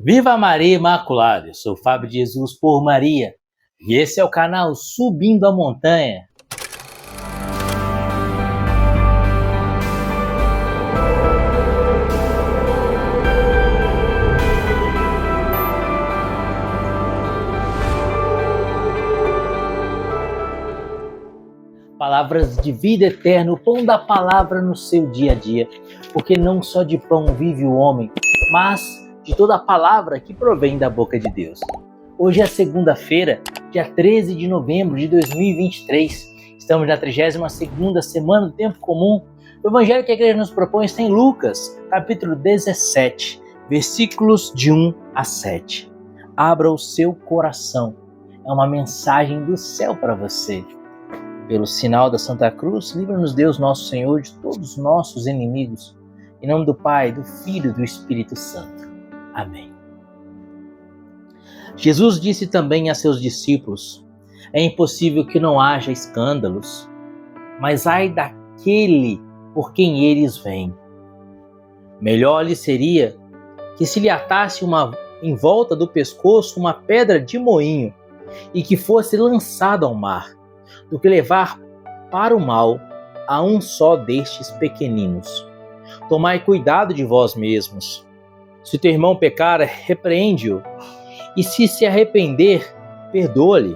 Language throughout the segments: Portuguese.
Viva Maria Imaculada! Eu sou Fábio de Jesus por Maria e esse é o canal Subindo a Montanha. Palavras de vida eterna, o pão da palavra no seu dia a dia, porque não só de pão vive o homem, mas de toda a palavra que provém da boca de Deus. Hoje é segunda-feira, dia 13 de novembro de 2023. Estamos na 32ª semana do Tempo Comum. O evangelho que a igreja nos propõe está em Lucas, capítulo 17, versículos de 1 a 7. Abra o seu coração. É uma mensagem do céu para você. Pelo sinal da Santa Cruz, livra-nos Deus nosso Senhor de todos os nossos inimigos. Em nome do Pai, do Filho e do Espírito Santo. Amém. Jesus disse também a seus discípulos: é impossível que não haja escândalos, mas ai daquele por quem eles vêm. Melhor lhe seria que se lhe atasse em volta do pescoço uma pedra de moinho e que fosse lançado ao mar, do que levar para o mal a um só destes pequeninos. Tomai cuidado de vós mesmos. Se teu irmão pecar, repreende-o, e se arrepender, perdoa-lhe.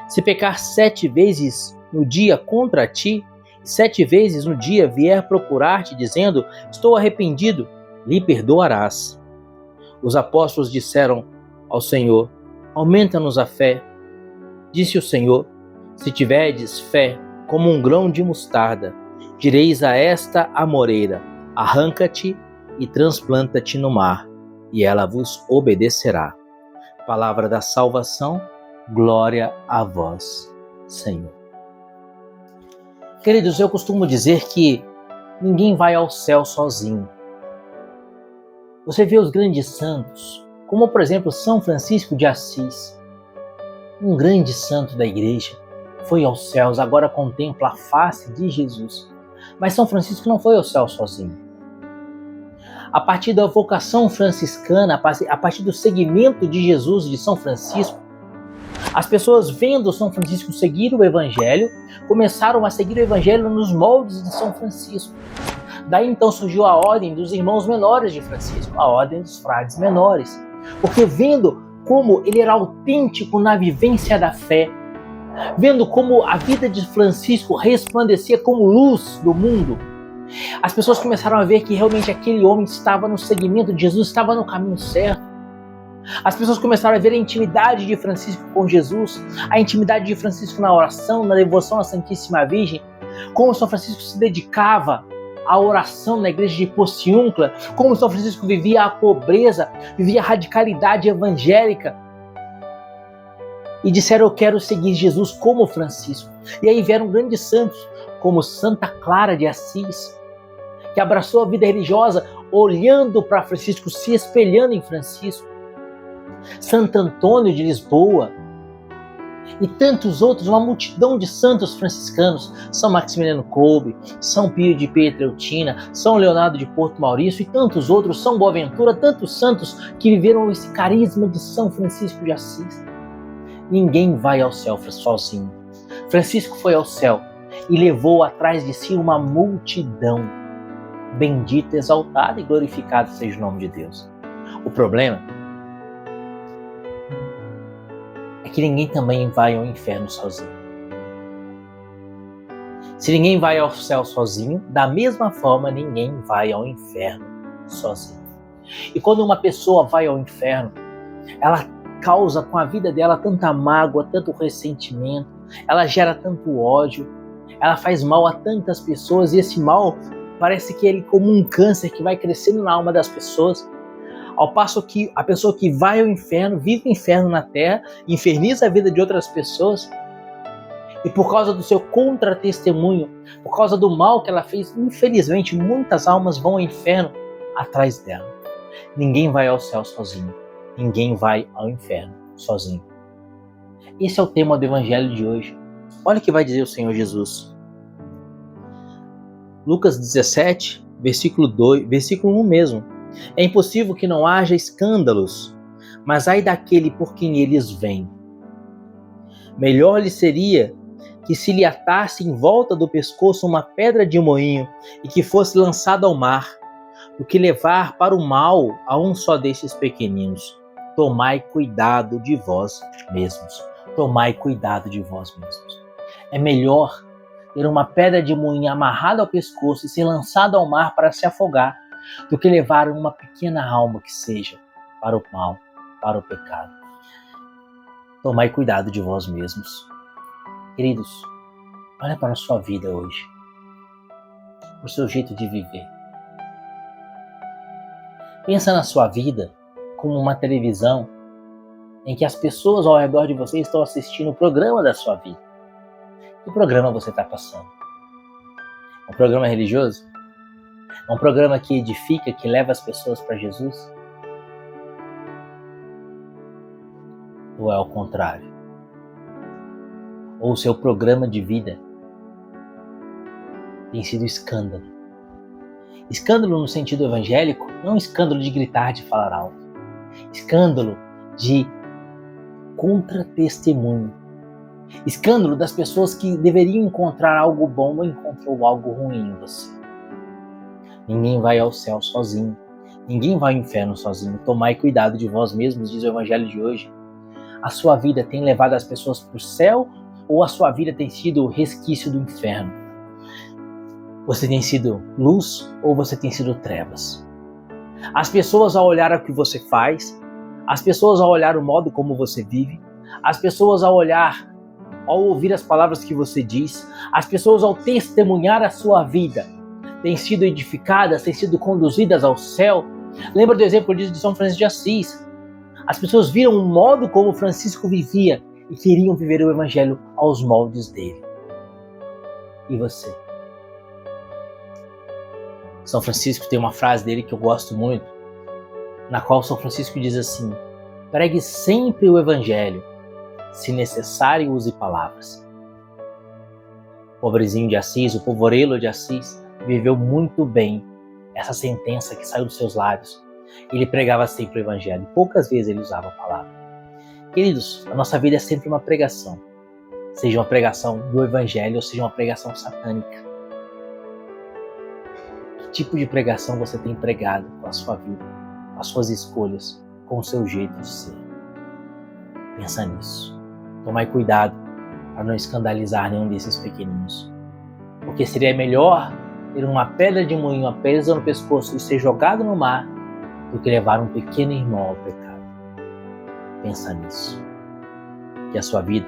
Se pecar 7 vezes no dia contra ti, 7 vezes no dia vier procurar-te, dizendo: estou arrependido, lhe perdoarás. Os apóstolos disseram ao Senhor: aumenta-nos a fé. Disse o Senhor: se tiverdes fé como um grão de mostarda, direis a esta amoreira: arranca-te e transplanta-te no mar, e ela vos obedecerá. Palavra da salvação, glória a vós, Senhor. Queridos, eu costumo dizer que ninguém vai ao céu sozinho. Você vê os grandes santos, como por exemplo São Francisco de Assis, um grande santo da igreja, foi aos céus, agora contempla a face de Jesus. Mas São Francisco não foi ao céu sozinho. A partir da vocação franciscana, a partir do seguimento de Jesus e de São Francisco, as pessoas vendo São Francisco seguir o Evangelho, começaram a seguir o Evangelho nos moldes de São Francisco. Daí então surgiu a ordem dos irmãos menores de Francisco, a ordem dos frades menores. Porque vendo como ele era autêntico na vivência da fé, vendo como a vida de Francisco resplandecia como luz do mundo, as pessoas começaram a ver que realmente aquele homem estava no seguimento de Jesus, estava no caminho certo. As pessoas começaram a ver a intimidade de Francisco com Jesus, a intimidade de Francisco na oração, na devoção à Santíssima Virgem, como São Francisco se dedicava à oração na igreja de Pociúncula, como São Francisco vivia a pobreza, vivia a radicalidade evangélica. E disseram: eu quero seguir Jesus como Francisco. E aí vieram grandes santos, como Santa Clara de Assis, que abraçou a vida religiosa olhando para Francisco, se espelhando em Francisco. Santo Antônio de Lisboa e tantos outros, uma multidão de santos franciscanos, São Maximiliano Kolbe, São Pio de Pietrelcina, São Leonardo de Porto Maurício e tantos outros, São Boaventura, tantos santos que viveram esse carisma de São Francisco de Assis. Ninguém vai ao céu sozinho. Francisco foi ao céu e levou atrás de si uma multidão. Bendito, exaltado e glorificado seja o nome de Deus. O problema é que ninguém também vai ao inferno sozinho. Se ninguém vai ao céu sozinho, da mesma forma ninguém vai ao inferno sozinho. E quando uma pessoa vai ao inferno, ela causa com a vida dela tanta mágoa, tanto ressentimento, ela gera tanto ódio, ela faz mal a tantas pessoas, e esse mal parece que ele é como um câncer que vai crescendo na alma das pessoas, ao passo que a pessoa que vai ao inferno, vive o inferno na terra, inferniza a vida de outras pessoas, e por causa do seu contra-testemunho, por causa do mal que ela fez, infelizmente muitas almas vão ao inferno atrás dela. Ninguém vai ao céu sozinho. Ninguém vai ao inferno sozinho. Esse é o tema do Evangelho de hoje. Olha o que vai dizer o Senhor Jesus. Lucas 17, versículo 1 mesmo. É impossível que não haja escândalos, mas ai daquele por quem eles vêm. Melhor lhe seria que se lhe atasse em volta do pescoço uma pedra de moinho e que fosse lançada ao mar, do que levar para o mal a um só desses pequeninos. Tomai cuidado de vós mesmos. Tomai cuidado de vós mesmos. É melhor ter uma pedra de moinho amarrada ao pescoço e ser lançada ao mar para se afogar, do que levar uma pequena alma que seja para o mal, para o pecado. Tomai cuidado de vós mesmos. Queridos, olha para a sua vida hoje, para o seu jeito de viver. Pensa na sua vida como uma televisão em que as pessoas ao redor de você estão assistindo o programa da sua vida. Que programa você está passando? Um programa religioso? Um programa que edifica, que leva as pessoas para Jesus? Ou é ao contrário? Ou o seu programa de vida tem sido escândalo? Escândalo no sentido evangélico, não escândalo de gritar, de falar alto. Escândalo de contra-testemunho. Escândalo das pessoas que deveriam encontrar algo bom ou encontrou algo ruim em você. Ninguém vai ao céu sozinho. Ninguém vai ao inferno sozinho. Tomai cuidado de vós mesmos, diz o evangelho de hoje. A sua vida tem levado as pessoas para o céu ou a sua vida tem sido resquício do inferno? Você tem sido luz ou você tem sido trevas? As pessoas ao olhar o que você faz, as pessoas ao olhar o modo como você vive, as pessoas ao olhar, ao ouvir as palavras que você diz, as pessoas ao testemunhar a sua vida, têm sido edificadas, têm sido conduzidas ao céu. Lembra do exemplo de São Francisco de Assis? As pessoas viram o modo como Francisco vivia e queriam viver o evangelho aos moldes dele. E você? São Francisco tem uma frase dele que eu gosto muito, na qual São Francisco diz assim: pregue sempre o evangelho, se necessário use palavras. O pobrezinho de Assis, o povorelo de Assis, viveu muito bem essa sentença que saiu dos seus lábios. Ele pregava sempre o evangelho, poucas vezes ele usava a palavra. Queridos, a nossa vida é sempre uma pregação, seja uma pregação do evangelho ou seja uma pregação satânica. Que tipo de pregação você tem pregado com a sua vida, com as suas escolhas, com o seu jeito de ser? Pensa nisso. Tomai cuidado para não escandalizar nenhum desses pequeninos, porque seria melhor ter uma pedra de moinho presa no pescoço e ser jogado no mar do que levar um pequeno irmão ao pecado. Pensa nisso. Que a sua vida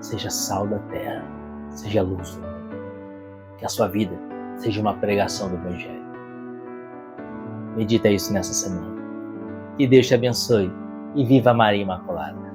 seja sal da terra, seja luz do mundo. Que a sua vida seja uma pregação do evangelho. Medita isso nessa semana. Que Deus te abençoe e viva Maria Imaculada.